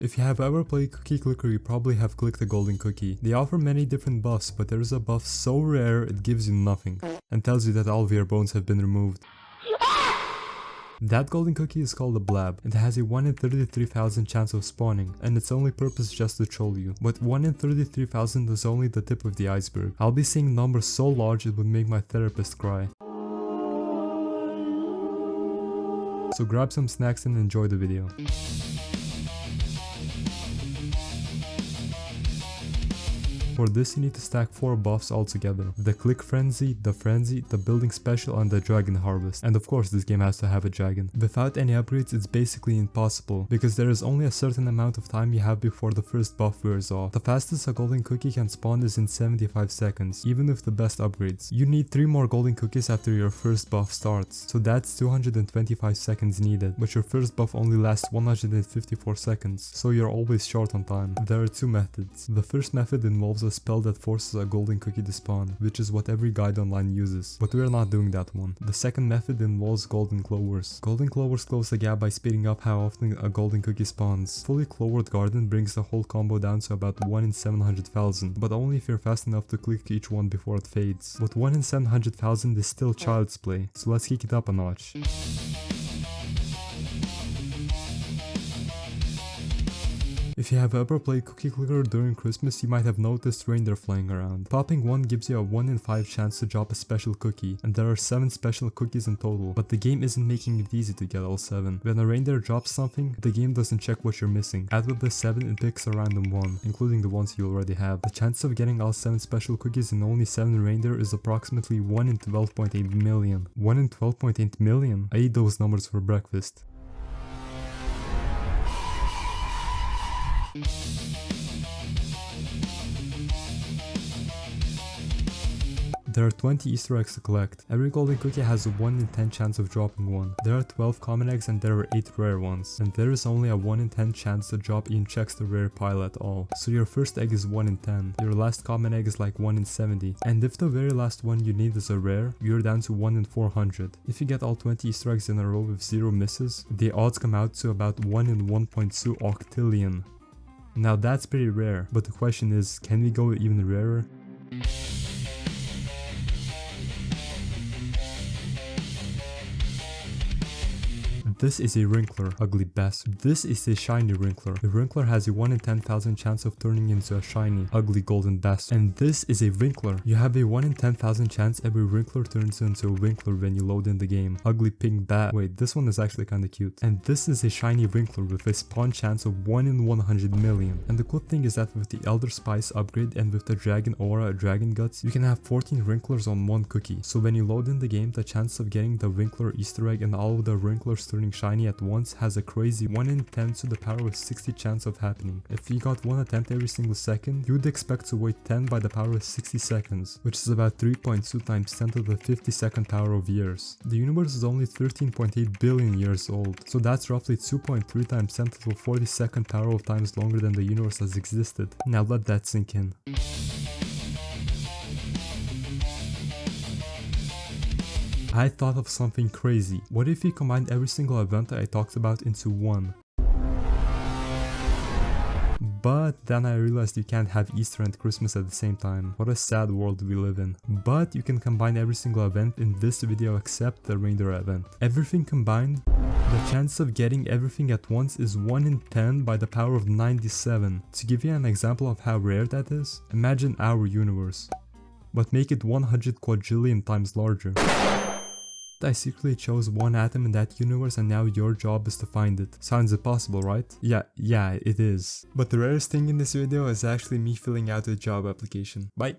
If you have ever played Cookie Clicker, you probably have clicked a golden cookie. They offer many different buffs, but there is a buff so rare it gives you nothing, and tells you that all of your bones have been removed. That golden cookie is called a blab. It has a 1 in 33,000 chance of spawning, and its only purpose is just to troll you. But 1 in 33,000 is only the tip of the iceberg. I'll be seeing numbers so large it would make my therapist cry. So grab some snacks and enjoy the video. For this you need to stack 4 buffs all together: the Click Frenzy, the Building Special, and the Dragon Harvest. And of course this game has to have a dragon. Without any upgrades it's basically impossible, because there is only a certain amount of time you have before the first buff wears off. The fastest a golden cookie can spawn is in 75 seconds, even with the best upgrades. You need 3 more golden cookies after your first buff starts, so that's 225 seconds needed, but your first buff only lasts 154 seconds, so you're always short on time. There are 2 methods. The first method involves a spell that forces a golden cookie to spawn, which is what every guide online uses, but we are not doing that one. The second method involves golden clovers. Golden clovers close the gap by speeding up how often a golden cookie spawns. Fully clovered garden brings the whole combo down to about 1 in 700,000, but only if you're fast enough to click each one before it fades. But 1 in 700,000 is still child's play, so let's kick it up a notch. If you have ever played Cookie Clicker during Christmas, you might have noticed reindeer flying around. Popping one gives you a 1 in 5 chance to drop a special cookie, and there are 7 special cookies in total, but the game isn't making it easy to get all 7. When a reindeer drops something, the game doesn't check what you're missing. Add with the 7, it picks a random one, including the ones you already have. The chance of getting all 7 special cookies in only 7 reindeer is approximately 1 in 12.8 million. 1 in 12.8 million? I eat those numbers for breakfast. There are 20 Easter eggs to collect. Every golden cookie has a 1 in 10 chance of dropping one. There are 12 common eggs and there are 8 rare ones. And there is only a 1 in 10 chance to drop even checks the rare pile at all. So your first egg is 1 in 10. Your last common egg is like 1 in 70. And if the very last one you need is a rare, you're down to 1 in 400. If you get all 20 Easter eggs in a row with 0 misses, the odds come out to about 1 in 1.2 octillion. Now that's pretty rare, but the question is, can we go even rarer? This is a Wrinkler, ugly bastard. This is a shiny Wrinkler. The Wrinkler has a 1 in 10,000 chance of turning into a shiny, ugly golden bastard. And this is a Wrinkler. You have a 1 in 10,000 chance every Wrinkler turns into a Wrinkler when you load in the game. Ugly pink bat. Wait, this one is actually kinda cute. And this is a shiny Wrinkler with a spawn chance of 1 in 100 million. And the cool thing is that with the Elder Spice upgrade and with the Dragon Aura, Dragon Guts, you can have 14 Wrinklers on one cookie. So when you load in the game, the chance of getting the Wrinkler Easter egg and all of the Wrinklers turning shiny at once has a crazy 1 in 10 to the power of 60 chance of happening. If you got one attempt every single second, you would expect to wait 10 by the power of 60 seconds, which is about 3.2 times 10 to the 52nd power of years. The universe is only 13.8 billion years old, so that's roughly 2.3 times 10 to the 42nd power of times longer than the universe has existed. Now let that sink in. I thought of something crazy. What if you combined every single event that I talked about into one? But then I realized you can't have Easter and Christmas at the same time. What a sad world we live in. But you can combine every single event in this video except the reindeer event. Everything combined, the chance of getting everything at once is 1 in 10 by the power of 97. To give you an example of how rare that is, imagine our universe, but make it 100 quadrillion times larger. I secretly chose one atom in that universe and now your job is to find it. Sounds impossible, right? Yeah, it is. But the rarest thing in this video is actually me filling out a job application. Bye!